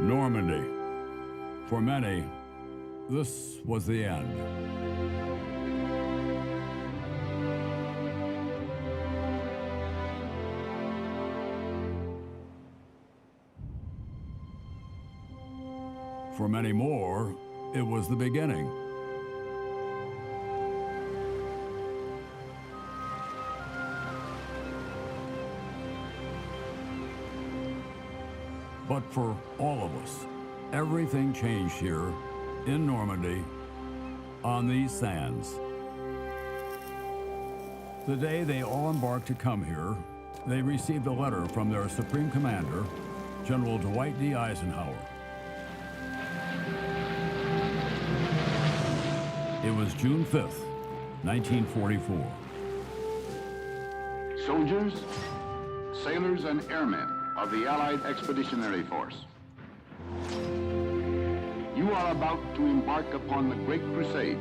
Normandy. For many, this was the end. For many more, it was the beginning. But for all of us, everything changed here in Normandy on these sands. The day they all embarked to come here, they received a letter from their Supreme Commander, General Dwight D. Eisenhower. It was June 5th, 1944. Soldiers, sailors, and airmen of the Allied Expeditionary Force. You are about to embark upon the great crusade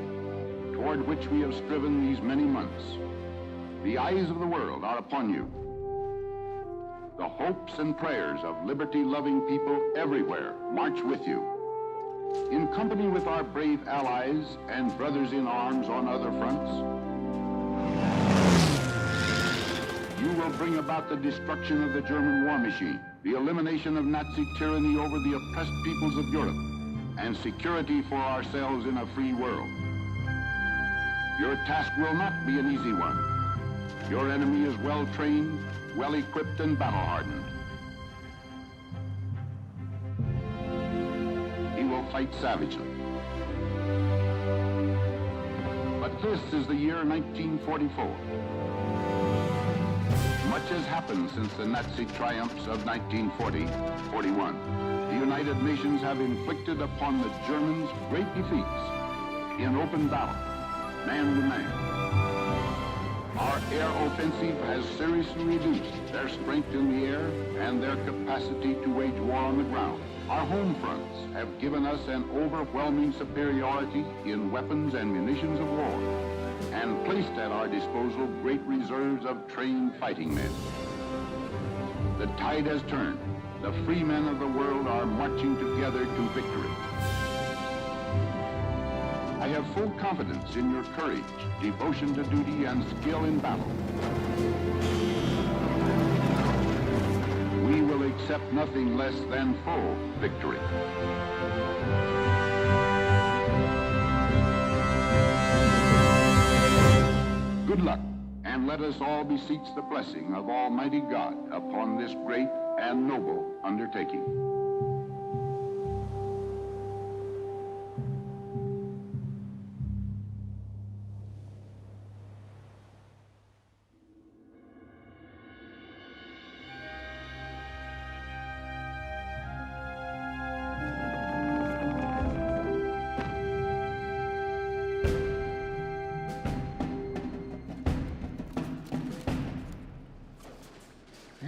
toward which we have striven these many months. The eyes of the world are upon you. The hopes and prayers of liberty-loving people everywhere march with you. In company with our brave allies and brothers in arms on other fronts, you will bring about the destruction of the German war machine, the elimination of Nazi tyranny over the oppressed peoples of Europe, and security for ourselves in a free world. Your task will not be an easy one. Your enemy is well-trained, well-equipped, and battle-hardened. He will fight savagely. But this is the year 1944. Much has happened since the Nazi triumphs of 1940-41. The United Nations have inflicted upon the Germans great defeats in open battle, man to man. Our air offensive has seriously reduced their strength in the air and their capacity to wage war on the ground. Our home fronts have given us an overwhelming superiority in weapons and munitions of war, and placed at our disposal great reserves of trained fighting men. The tide has turned. The free men of the world are marching together to victory. I have full confidence in your courage, devotion to duty, and skill in battle. We will accept nothing less than full victory. Good luck, and let us all beseech the blessing of Almighty God upon this great and noble undertaking.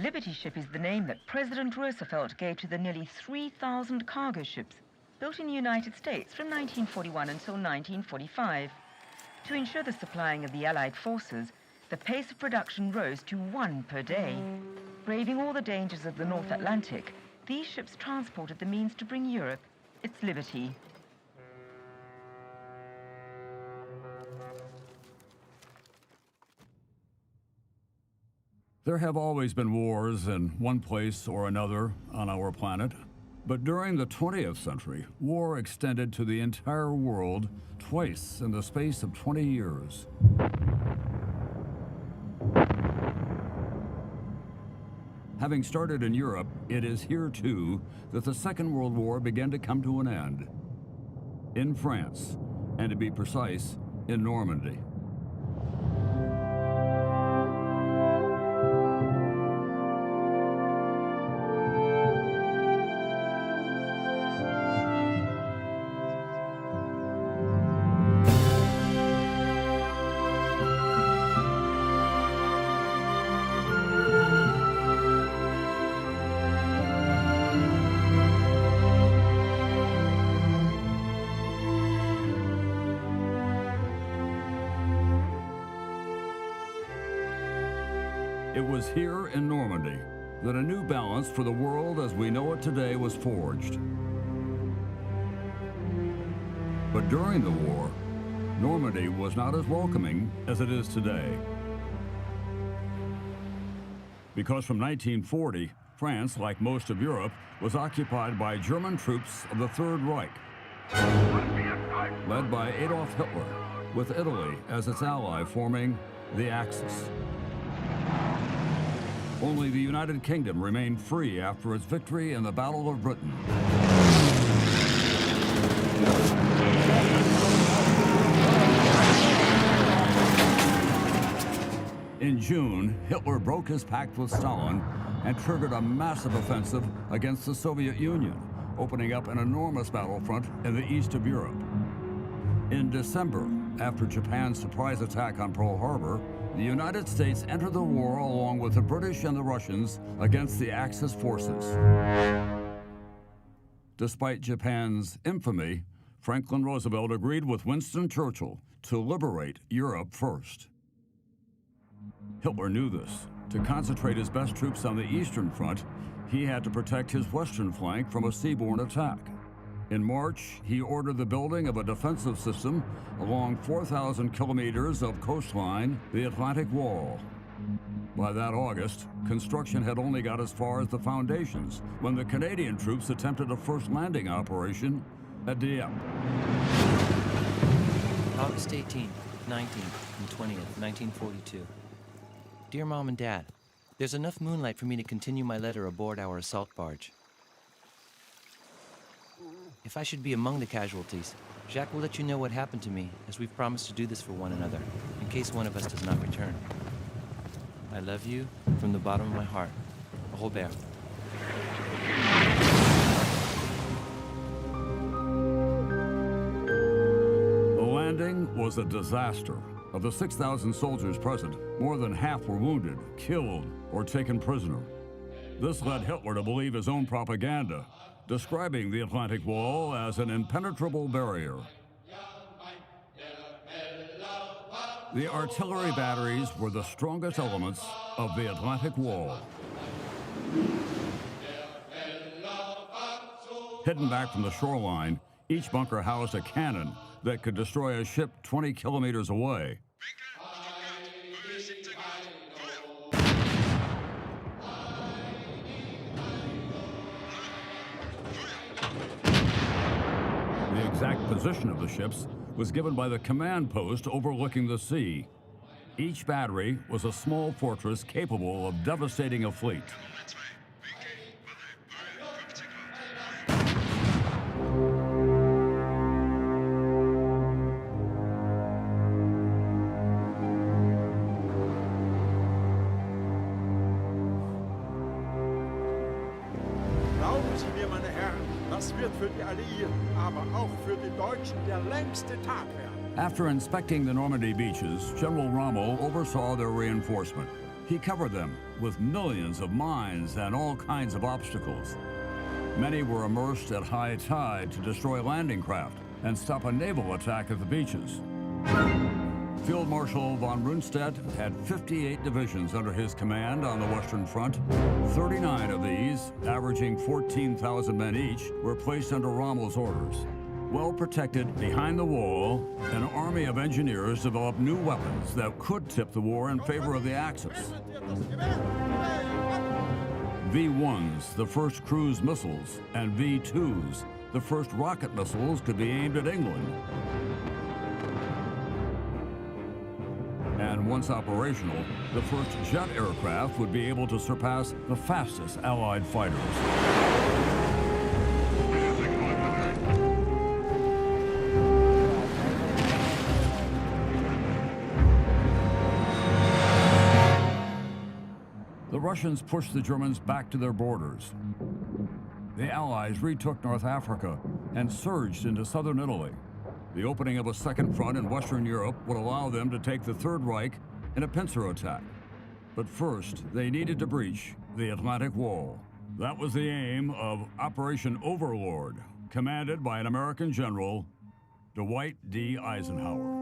Liberty Ship is the name that President Roosevelt gave to the nearly 3,000 cargo ships built in the United States from 1941 until 1945. To ensure the supplying of the Allied forces, the pace of production rose to 1 per day. Braving all the dangers of the North Atlantic, these ships transported the means to bring Europe its liberty. There have always been wars in one place or another on our planet, but during the 20th century, war extended to the entire world twice in the space of 20 years. Having started in Europe, it is here too that the Second World War began to come to an end. In France, and to be precise, in Normandy. It was here in Normandy that a new balance for the world as we know it today was forged. But during the war, Normandy was not as welcoming as it is today. Because from 1940, France, like most of Europe, was occupied by German troops of the Third Reich, led by Adolf Hitler, with Italy as its ally forming the Axis. Only the United Kingdom remained free after its victory in the Battle of Britain. In June, Hitler broke his pact with Stalin and triggered a massive offensive against the Soviet Union, opening up an enormous battlefront in the east of Europe. In December, after Japan's surprise attack on Pearl Harbor, the United States entered the war along with the British and the Russians against the Axis forces. Despite Japan's infamy, Franklin Roosevelt agreed with Winston Churchill to liberate Europe first. Hitler knew this. To concentrate his best troops on the Eastern Front, he had to protect his western flank from a seaborne attack. In March, he ordered the building of a defensive system along 4,000 kilometers of coastline, the Atlantic Wall. By that August, construction had only got as far as the foundations when the Canadian troops attempted a first landing operation at Dieppe. August 18th, 19th, and 20th, 1942. Dear Mom and Dad, there's enough moonlight for me to continue my letter aboard our assault barge. If I should be among the casualties, Jacques will let you know what happened to me, as we've promised to do this for one another, in case one of us does not return. I love you from the bottom of my heart. Robert. The landing was a disaster. Of the 6,000 soldiers present, more than half were wounded, killed, or taken prisoner. This led Hitler to believe his own propaganda, describing the Atlantic Wall as an impenetrable barrier. The artillery batteries were the strongest elements of the Atlantic Wall. Hidden back from the shoreline, each bunker housed a cannon that could destroy a ship 20 kilometers away. The exact position of the ships was given by the command post overlooking the sea. Each battery was a small fortress capable of devastating a fleet. Glauben Sie mir, meine Herren, das wird für die Alliierten, aber auch für die Deutschen der längste Tag werden. After inspecting the Normandy beaches, General Rommel oversaw their reinforcement. He covered them with millions of mines and all kinds of obstacles. Many were immersed at high tide to destroy landing craft and stop a naval attack at the beaches. Field Marshal von Rundstedt had 58 divisions under his command on the Western Front. 39 of these, averaging 14,000 men each, were placed under Rommel's orders. Well protected behind the wall, an army of engineers developed new weapons that could tip the war in favor of the Axis. V-1s, the first cruise missiles, and V-2s, the first rocket missiles, could be aimed at England. And once operational, the first jet aircraft would be able to surpass the fastest Allied fighters. The Russians pushed the Germans back to their borders. The Allies retook North Africa and surged into southern Italy. The opening of a second front in Western Europe would allow them to take the Third Reich in a pincer attack. But first, they needed to breach the Atlantic Wall. That was the aim of Operation Overlord, commanded by an American general, Dwight D. Eisenhower.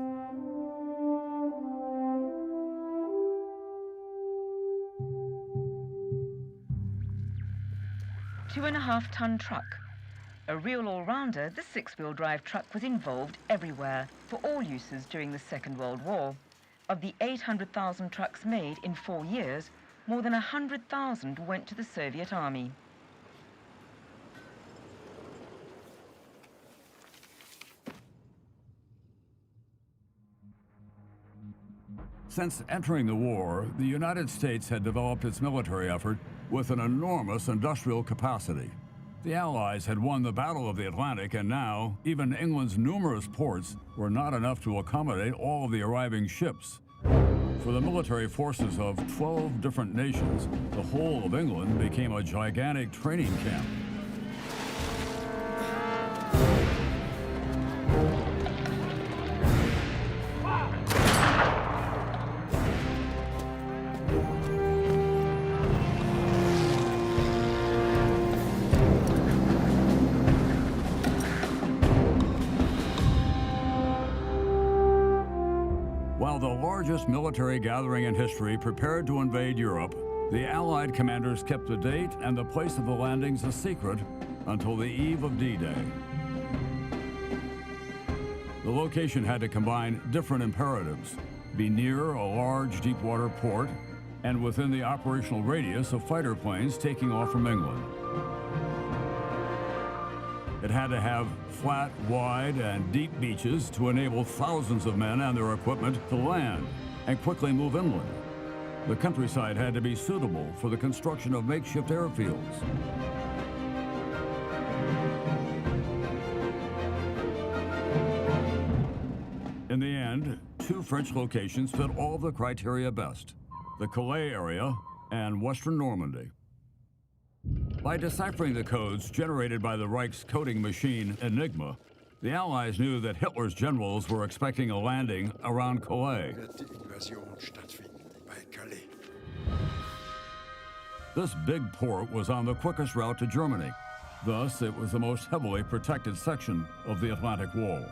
2.5-ton truck, A real all-rounder, the six-wheel drive truck was involved everywhere for all uses during the Second World War. Of the 800,000 trucks made in 4 years, more than 100,000 went to the Soviet Army. Since entering the war, the United States had developed its military effort with an enormous industrial capacity. The Allies had won the Battle of the Atlantic, and now even England's numerous ports were not enough to accommodate all of the arriving ships. For the military forces of 12 different nations, the whole of England became a gigantic training camp. While the largest military gathering in history prepared to invade Europe, the Allied commanders kept the date and the place of the landings a secret until the eve of D-Day. The location had to combine different imperatives: be near a large deep-water port and within the operational radius of fighter planes taking off from England. It had to have flat, wide, and deep beaches to enable thousands of men and their equipment to land and quickly move inland. The countryside had to be suitable for the construction of makeshift airfields. In the end, 2 French locations fit all of the criteria best: the Calais area and western Normandy. By deciphering the codes generated by the Reich's coding machine Enigma, the Allies knew that Hitler's generals were expecting a landing around Calais. This big port was on the quickest route to Germany. Thus, it was the most heavily protected section of the Atlantic Wall.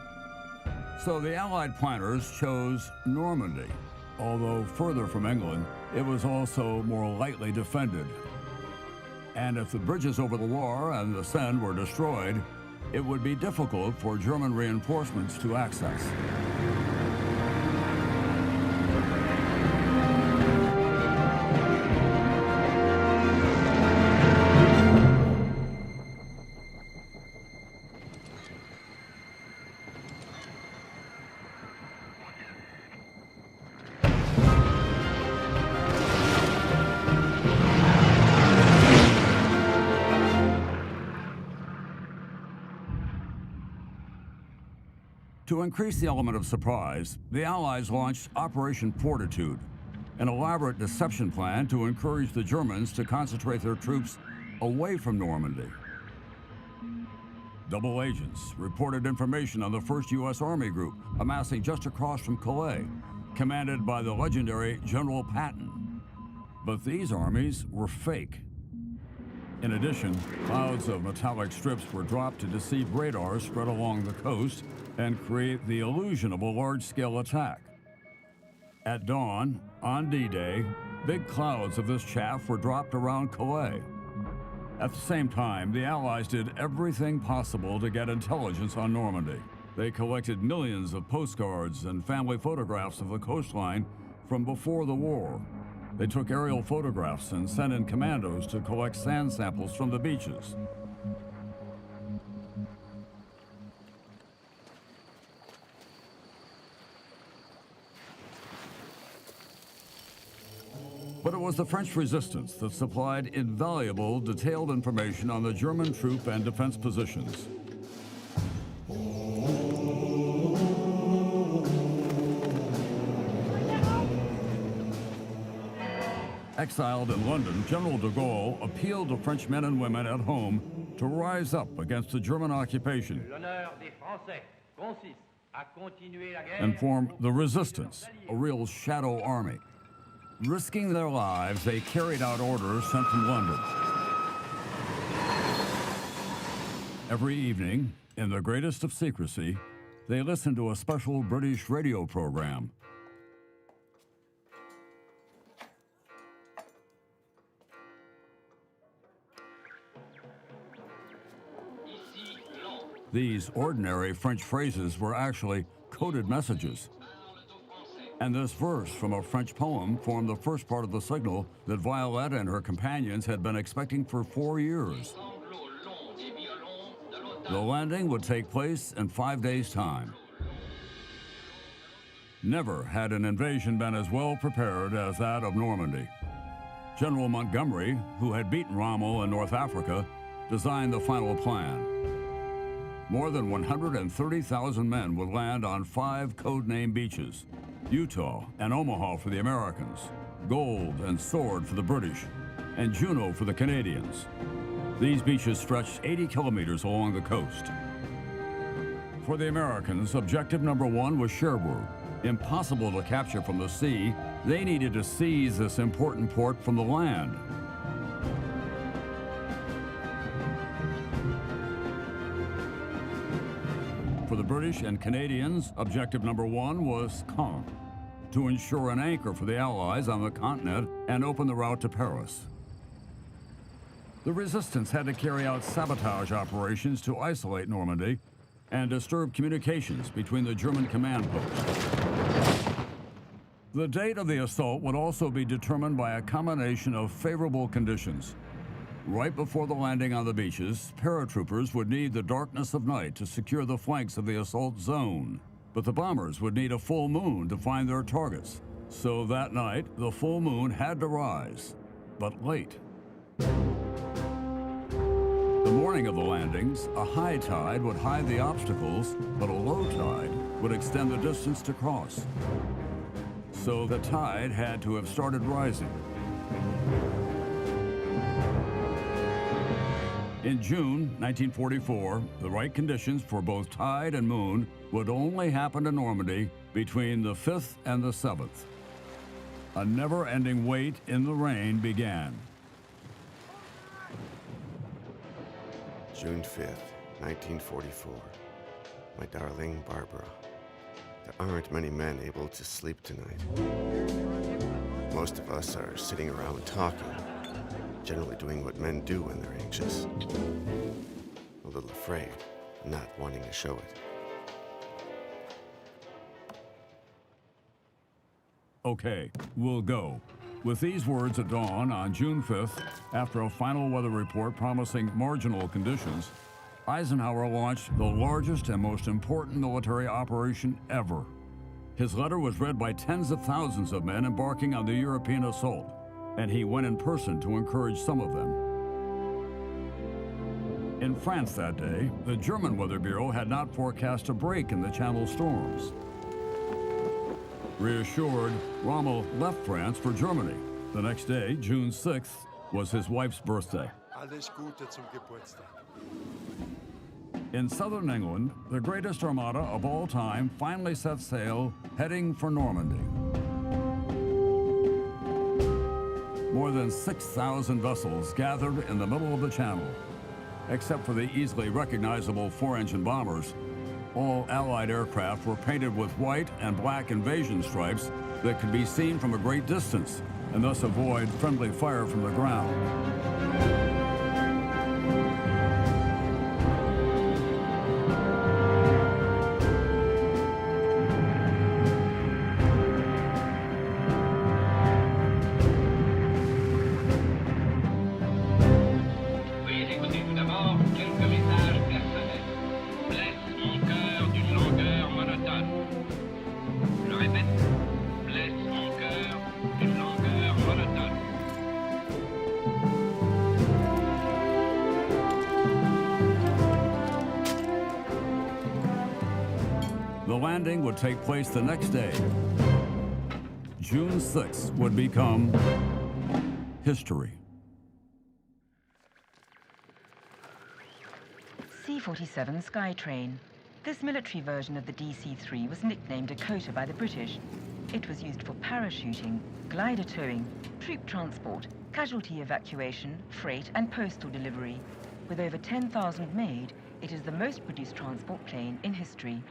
So the Allied planners chose Normandy. Although further from England, it was also more lightly defended. And if the bridges over the Loire and the Seine were destroyed, it would be difficult for German reinforcements to access. To increase the element of surprise, the Allies launched Operation Fortitude, an elaborate deception plan to encourage the Germans to concentrate their troops away from Normandy. Double agents reported information on the 1st U.S. Army Group amassing just across from Calais, commanded by the legendary General Patton. But these armies were fake. In addition, clouds of metallic strips were dropped to deceive radars spread along the coast and create the illusion of a large-scale attack. At dawn, on D-Day, big clouds of this chaff were dropped around Calais. At the same time, the Allies did everything possible to get intelligence on Normandy. They collected millions of postcards and family photographs of the coastline from before the war. They took aerial photographs and sent in commandos to collect sand samples from the beaches. But it was the French resistance that supplied invaluable, detailed information on the German troop and defense positions. Exiled in London, General de Gaulle appealed to French men and women at home to rise up against the German occupation and form the resistance, a real shadow army. Risking their lives, they carried out orders sent from London. Every evening, in the greatest of secrecy, they listened to a special British radio program. These ordinary French phrases were actually coded messages. And this verse from a French poem formed the first part of the signal that Violette and her companions had been expecting for 4 years. The landing would take place in 5 days' time. Never had an invasion been as well prepared as that of Normandy. General Montgomery, who had beaten Rommel in North Africa, designed the final plan. More than 130,000 men would land on 5 code-name beaches: Utah and Omaha for the Americans, Gold and Sword for the British, and Juno for the Canadians. These beaches stretched 80 kilometers along the coast. For the Americans, objective number 1 was Cherbourg. Impossible to capture from the sea, they needed to seize this important port from the land. For the British and Canadians, objective number 1 was Caen, to ensure an anchor for the Allies on the continent and open the route to Paris. The resistance had to carry out sabotage operations to isolate Normandy and disturb communications between the German command posts. The date of the assault would also be determined by a combination of favorable conditions. Right before the landing on the beaches, paratroopers would need the darkness of night to secure the flanks of the assault zone. But the bombers would need a full moon to find their targets. So that night, the full moon had to rise, but late. The morning of the landings, a high tide would hide the obstacles, but a low tide would extend the distance to cross. So the tide had to have started rising. In June 1944, the right conditions for both tide and moon would only happen to Normandy between the 5th and the 7th. A never-ending wait in the rain began. June 5th, 1944. My darling Barbara. There aren't many men able to sleep tonight. Most of us are sitting around talking, generally doing what men do when they're anxious. A little afraid, not wanting to show it. Okay, we'll go. With these words at dawn on June 5th, after a final weather report promising marginal conditions, Eisenhower launched the largest and most important military operation ever. His letter was read by tens of thousands of men embarking on the European assault, and he went in person to encourage some of them. In France that day, the German Weather Bureau had not forecast a break in the Channel storms. Reassured, Rommel left France for Germany. The next day, June 6th, was his wife's birthday. Alles Gute zum Geburtstag. In southern England, the greatest armada of all time finally set sail, heading for Normandy. More than 6,000 vessels gathered in the middle of the channel. Except for the easily recognizable 4-engine bombers, all Allied aircraft were painted with white and black invasion stripes that could be seen from a great distance and thus avoid friendly fire from the ground. The landing would take place the next day. June 6th would become history. C-47 Skytrain. This military version of the DC-3 was nicknamed Dakota by the British. It was used for parachuting, glider towing, troop transport, casualty evacuation, freight and postal delivery. With over 10,000 made, it is the most produced transport plane in history.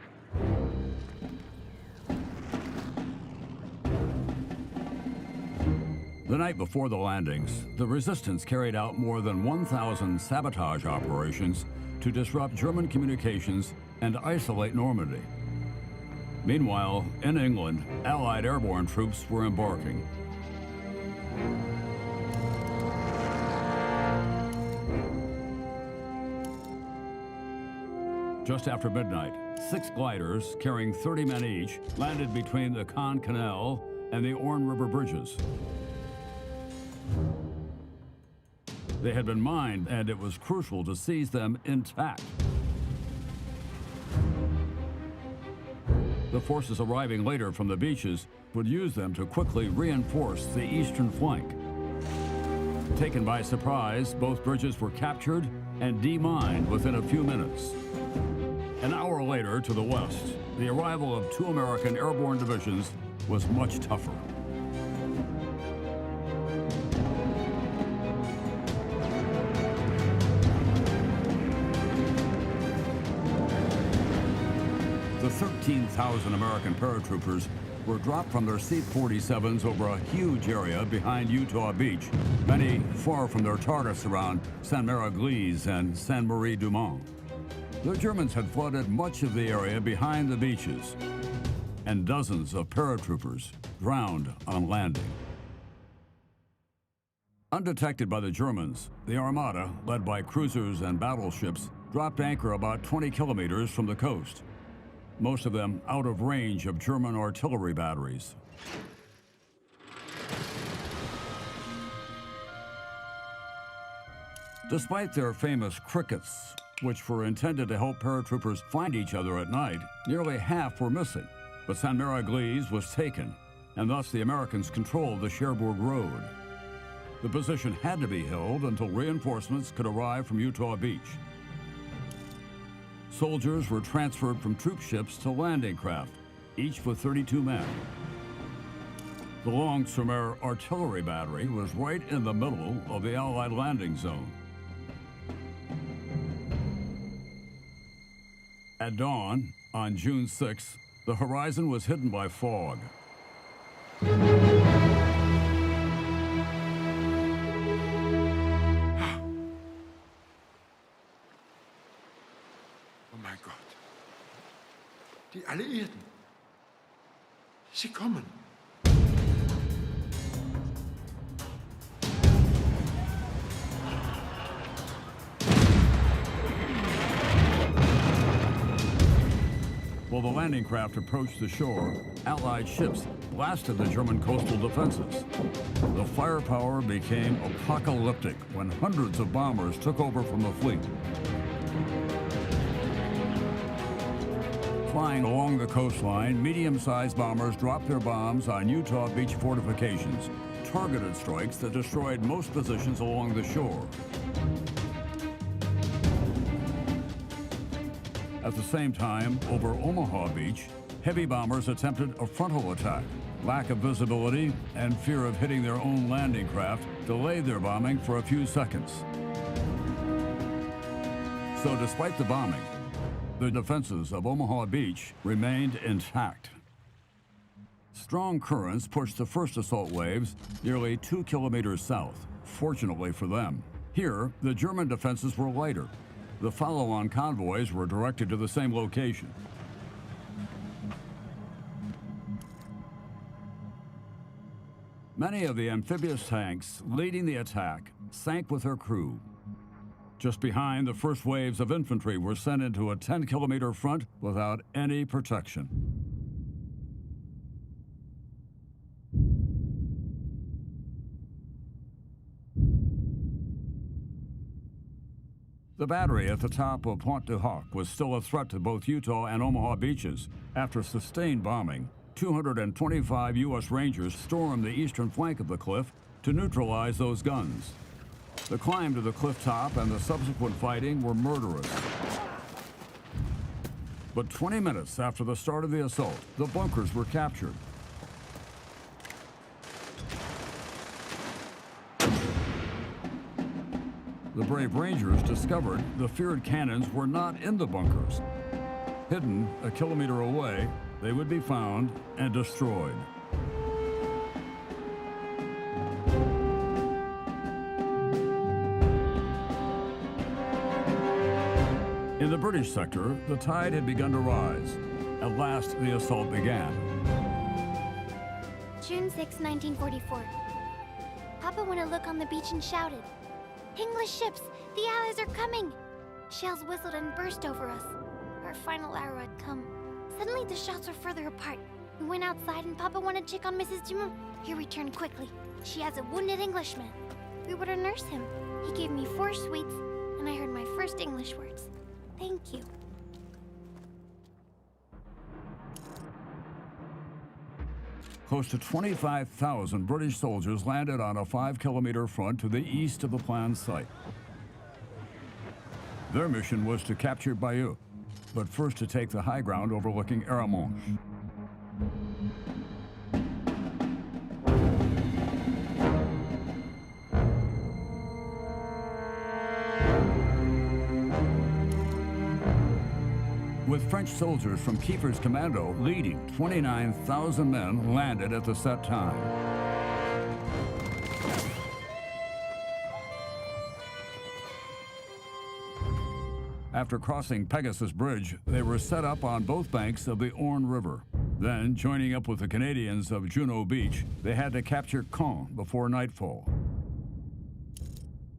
The night before the landings, the resistance carried out more than 1,000 sabotage operations to disrupt German communications and isolate Normandy. Meanwhile, in England, Allied airborne troops were embarking. Just after midnight, 6 gliders carrying 30 men each landed between the Caen Canal and the Orne River bridges. They had been mined, and it was crucial to seize them intact. The forces arriving later from the beaches would use them to quickly reinforce the eastern flank. Taken by surprise, both bridges were captured and demined within a few minutes. An hour later, to the west, the arrival of 2 American airborne divisions was much tougher. The 13,000 American paratroopers were dropped from their C-47s over a huge area behind Utah Beach, many far from their targets around Sainte-Mère-Église and Saint-Marie-du-Mont. The Germans had flooded much of the area behind the beaches, and dozens of paratroopers drowned on landing. Undetected by the Germans, the Armada, led by cruisers and battleships, dropped anchor about 20 kilometers from the coast, most of them out of range of German artillery batteries. Despite their famous crickets, which were intended to help paratroopers find each other at night, nearly half were missing. But Sainte-Mère-Église was taken, and thus the Americans controlled the Cherbourg Road. The position had to be held until reinforcements could arrive from Utah Beach. Soldiers were transferred from troop ships to landing craft, each with 32 men. The Long-sur-Mer artillery battery was right in the middle of the Allied landing zone. At dawn, on June 6th, the horizon was hidden by fog. Oh mein Gott. Die Alliierten. Sie kommen. While the landing craft approached the shore, Allied ships blasted the German coastal defenses. The firepower became apocalyptic when hundreds of bombers took over from the fleet. Flying along the coastline, medium-sized bombers dropped their bombs on Utah Beach fortifications, targeted strikes that destroyed most positions along the shore. At the same time, over Omaha Beach, heavy bombers attempted a frontal attack. Lack of visibility and fear of hitting their own landing craft delayed their bombing for a few seconds. So despite the bombing, the defenses of Omaha Beach remained intact. Strong currents pushed the first assault waves nearly 2 kilometers south, fortunately for them. Here, the German defenses were lighter. The follow-on convoys were directed to the same location. Many of the amphibious tanks leading the attack sank with their crew. Just behind, the first waves of infantry were sent into a 10-kilometer front without any protection. The battery at the top of Pointe du Hoc was still a threat to both Utah and Omaha beaches. After sustained bombing, 225 U.S. Rangers stormed the eastern flank of the cliff to neutralize those guns. The climb to the cliff top and the subsequent fighting were murderous. But 20 minutes after the start of the assault, the bunkers were captured. The brave Rangers discovered the feared cannons were not in the bunkers. Hidden a kilometer away, they would be found and destroyed. In the British sector, the tide had begun to rise. At last, the assault began. June 6, 1944. Papa went to look on the beach and shouted, "English ships! The Allies are coming!" Shells whistled and burst over us. Our final hour had come. Suddenly, the shots were further apart. We went outside and Papa wanted to check on Mrs. Dumont. He returned quickly. She has a wounded Englishman. We were to nurse him. He gave me 4 sweets, and I heard my first English words. Thank you. Close to 25,000 British soldiers landed on a 5-kilometer front to the east of the planned site. Their mission was to capture Bayeux, but first to take the high ground overlooking Armonge. With French soldiers from Kiefer's commando leading, 29,000 men landed at the set time. After crossing Pegasus Bridge, they were set up on both banks of the Orne River. Then, joining up with the Canadians of Juno Beach, they had to capture Caen before nightfall.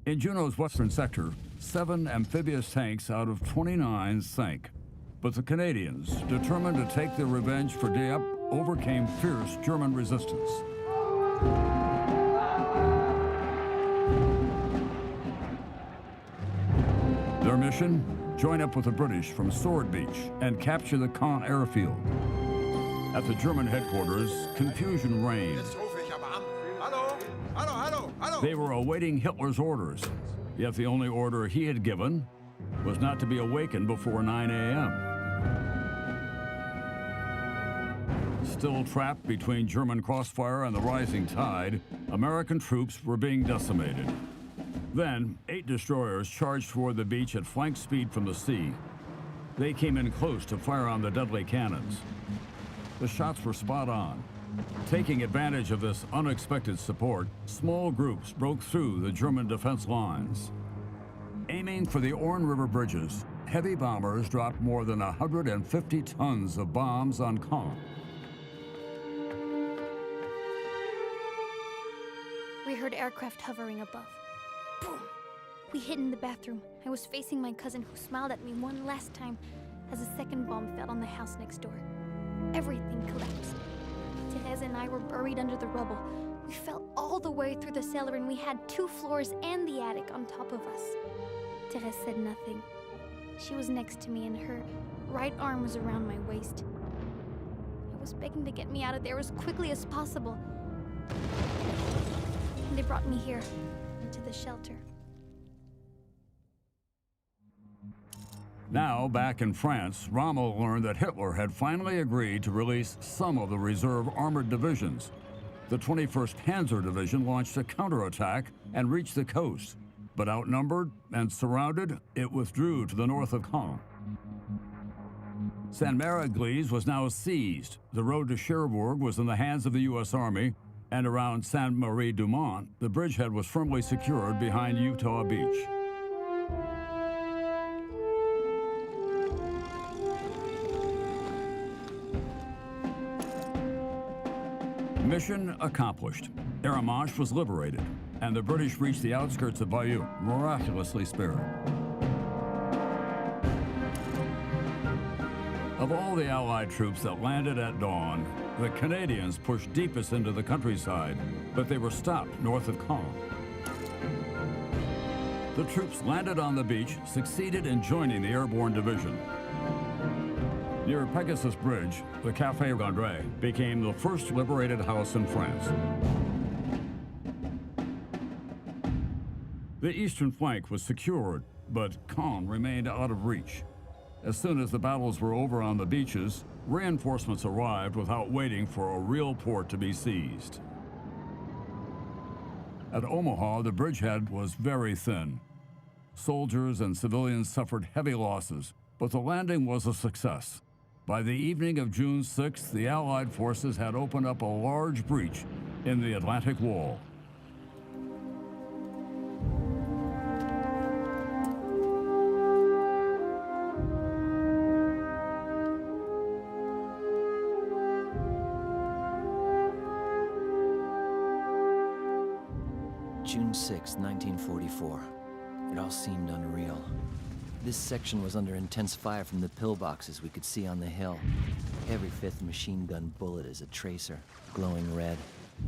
In Juno's western sector, 7 amphibious tanks out of 29 sank. But the Canadians, determined to take their revenge for Dieppe, overcame fierce German resistance. Their mission? Join up with the British from Sword Beach and capture the Caen airfield. At the German headquarters, confusion reigned. They were awaiting Hitler's orders, yet the only order he had given was not to be awakened before 9 a.m. Still trapped between German crossfire and the rising tide, American troops were being decimated. Then, 8 destroyers charged toward the beach at flank speed from the sea. They came in close to fire on the deadly cannons. The shots were spot on. Taking advantage of this unexpected support, small groups broke through the German defense lines. Aiming for the Orne River bridges, heavy bombers dropped more than 150 tons of bombs on Caen. We heard aircraft hovering above. Boom! We hid in the bathroom. I was facing my cousin, who smiled at me one last time as a second bomb fell on the house next door. Everything collapsed. Therese and I were buried under the rubble. We fell all the way through the cellar, and we had 2 floors and the attic on top of us. Therese said nothing. She was next to me, and her right arm was around my waist. I was begging to get me out of there as quickly as possible. And they brought me here, into the shelter. Now, back in France, Rommel learned that Hitler had finally agreed to release some of the reserve armored divisions. The 21st Panzer Division launched a counterattack and reached the coast, but outnumbered and surrounded, it withdrew to the north of Caen. Saint-Mère-Église was now seized. The road to Cherbourg was in the hands of the U.S. Army, and around Sainte-Marie-du-Mont, the bridgehead was firmly secured behind Utah Beach. Mission accomplished. Armonge was liberated, and the British reached the outskirts of Bayeux, miraculously spared. Of all the Allied troops that landed at dawn, the Canadians pushed deepest into the countryside, but they were stopped north of Caen. The troops landed on the beach, succeeded in joining the Airborne Division. Near Pegasus Bridge, the Café Gondry became the first liberated house in France. The eastern flank was secured, but Caen remained out of reach. As soon as the battles were over on the beaches, reinforcements arrived without waiting for a real port to be seized. At Omaha, the bridgehead was very thin. Soldiers and civilians suffered heavy losses, but the landing was a success. By the evening of June 6th, the Allied forces had opened up a large breach in the Atlantic Wall. June 6, 1944. It all seemed unreal. This section was under intense fire from the pillboxes we could see on the hill. Every fifth machine gun bullet is a tracer, glowing red.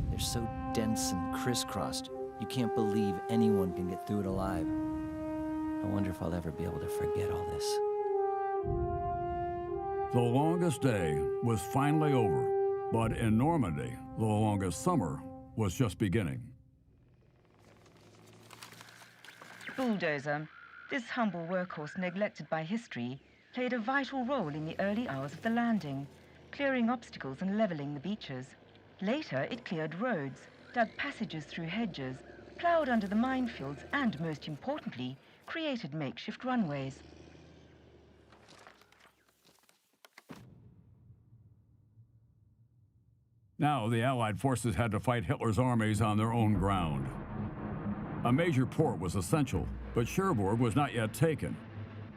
They're so dense and crisscrossed, you can't believe anyone can get through it alive. I wonder if I'll ever be able to forget all this. The longest day was finally over, but in Normandy, the longest summer was just beginning. Bulldozer. This humble workhorse, neglected by history, played a vital role in the early hours of the landing, clearing obstacles and leveling the beaches. Later, it cleared roads, dug passages through hedges, plowed under the minefields, and, most importantly, created makeshift runways. Now, the Allied forces had to fight Hitler's armies on their own ground. A major port was essential, but Cherbourg was not yet taken.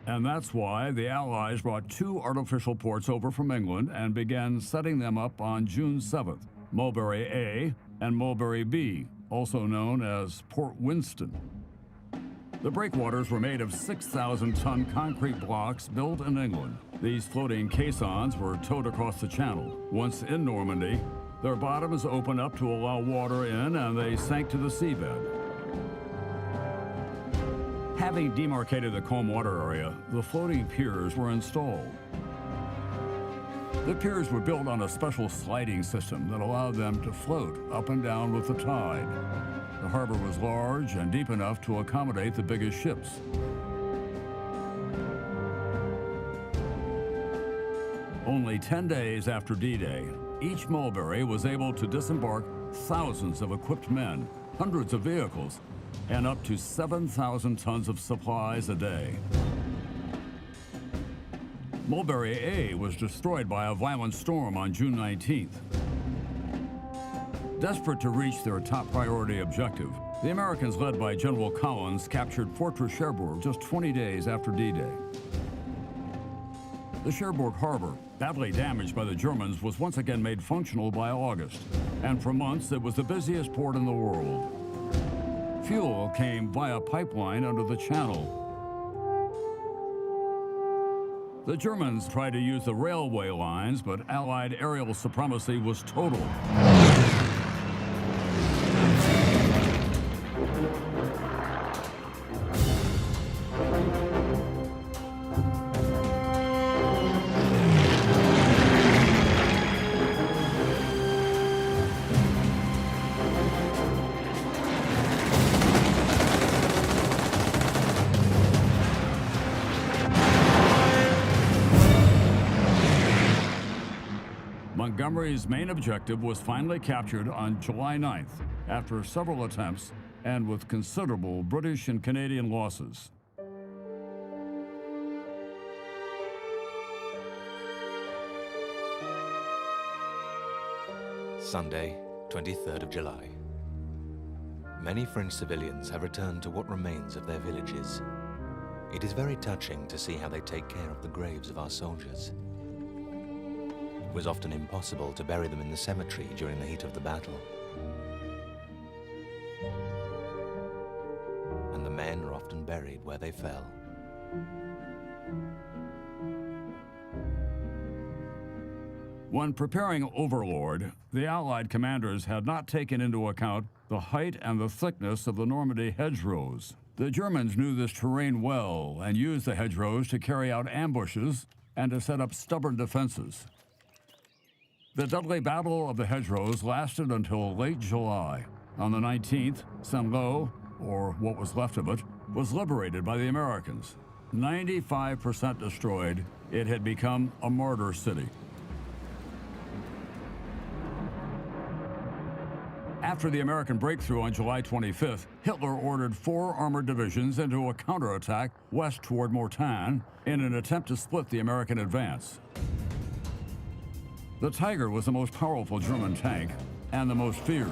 And that's why the Allies brought two artificial ports over from England and began setting them up on June 7th, Mulberry A and Mulberry B, also known as Port Winston. The breakwaters were made of 6,000-ton concrete blocks built in England. These floating caissons were towed across the channel. Once in Normandy, their bottoms opened up to allow water in and they sank to the seabed. Having demarcated the calm water area, the floating piers were installed. The piers were built on a special sliding system that allowed them to float up and down with the tide. The harbor was large and deep enough to accommodate the biggest ships. Only 10 days after D-Day, each Mulberry was able to disembark thousands of equipped men, hundreds of vehicles, and up to 7,000 tons of supplies a day. Mulberry A was destroyed by a violent storm on June 19th. Desperate to reach their top priority objective, the Americans, led by General Collins, captured Fortress Cherbourg just 20 days after D-Day. The Cherbourg harbor, badly damaged by the Germans, was once again made functional by August, and for months it was the busiest port in the world. Fuel came via pipeline under the channel. The Germans tried to use the railway lines, but Allied aerial supremacy was total. Montgomery's main objective was finally captured on July 9th, after several attempts and with considerable British and Canadian losses. Sunday, 23rd of July. Many French civilians have returned to what remains of their villages. It is very touching to see how they take care of the graves of our soldiers. It was often impossible to bury them in the cemetery during the heat of the battle. And the men are often buried where they fell. When preparing Overlord, the Allied commanders had not taken into account the height and the thickness of the Normandy hedgerows. The Germans knew this terrain well and used the hedgerows to carry out ambushes and to set up stubborn defenses. The deadly Battle of the Hedgerows lasted until late July. On the 19th, Saint-Lô, or what was left of it, was liberated by the Americans. 95% destroyed, it had become a martyr city. After the American breakthrough on July 25th, Hitler ordered 4 armored divisions into a counterattack west toward Mortain in an attempt to split the American advance. The Tiger was the most powerful German tank and the most feared.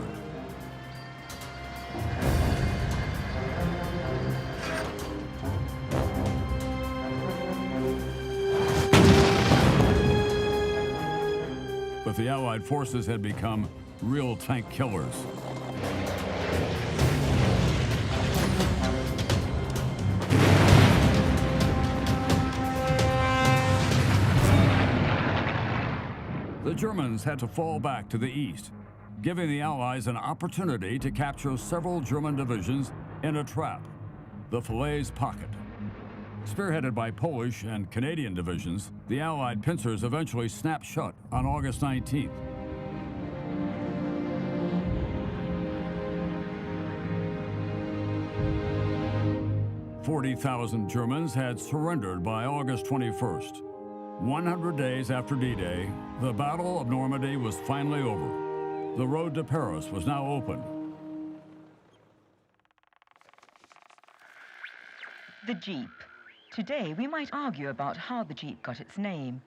But the Allied forces had become real tank killers. the Germans had to fall back to the east, giving the Allies an opportunity to capture several German divisions in a trap, the Falaise Pocket. Spearheaded by Polish and Canadian divisions, the Allied pincers eventually snapped shut on August 19th. "40,000 Germans had surrendered by August 21st. 100 days after D-Day, the Battle of Normandy was finally over. The road to Paris was now open. The Jeep. Today, we might argue about how the Jeep got its name,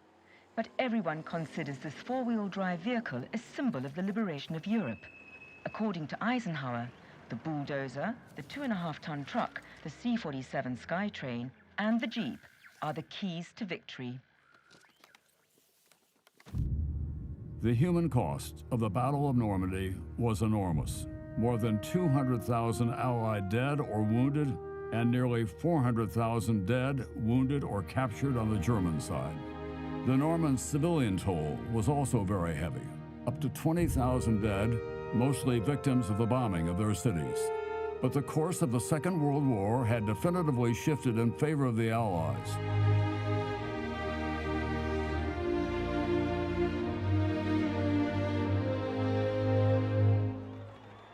but everyone considers this four-wheel drive vehicle a symbol of the liberation of Europe. According to Eisenhower, the bulldozer, the 2.5-ton truck, the C-47 Skytrain, and the Jeep are the keys to victory. The human cost of the Battle of Normandy was enormous. More than 200,000 Allied dead or wounded, and nearly 400,000 dead, wounded, or captured on the German side. The Norman civilian toll was also very heavy, up to 20,000 dead, mostly victims of the bombing of their cities. But the course of the Second World War had definitively shifted in favor of the Allies.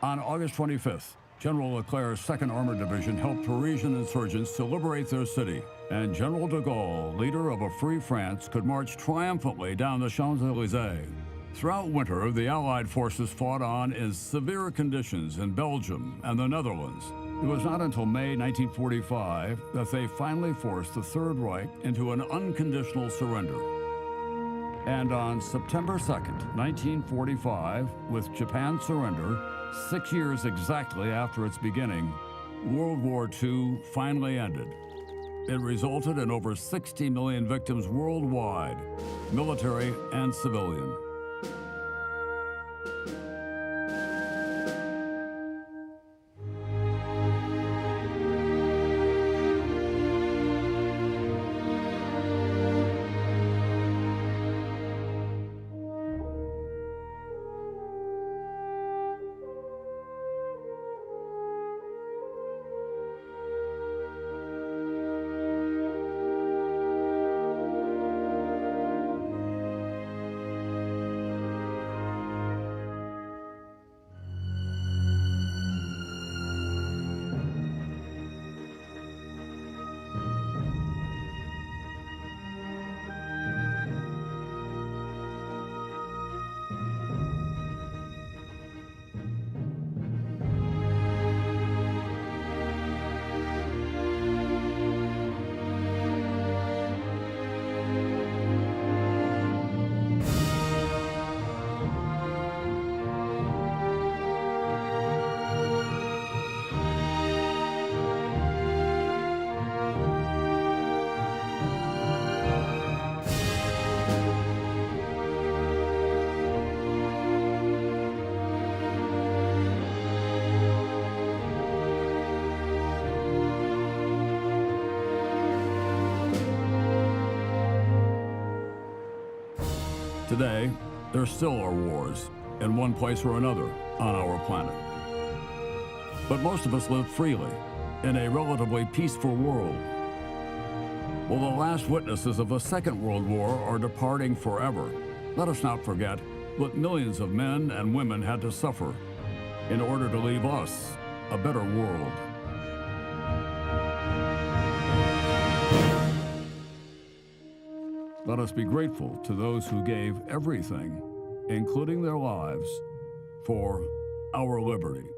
On August 25th, General Leclerc's 2nd Armored Division helped Parisian insurgents to liberate their city, and General de Gaulle, leader of a free France, could march triumphantly down the Champs-Élysées. Throughout winter, the Allied forces fought on in severe conditions in Belgium and the Netherlands. It was not until May 1945 that they finally forced the Third Reich into an unconditional surrender. And on September 2nd, 1945, with Japan's surrender, 6 years exactly after its beginning, World War II finally ended. It resulted in over 60 million victims worldwide, military and civilian. Today, there still are wars, in one place or another, on our planet. But most of us live freely, in a relatively peaceful world. While the last witnesses of the Second World War are departing forever, let us not forget what millions of men and women had to suffer in order to leave us a better world. Let us be grateful to those who gave everything, including their lives, for our liberty.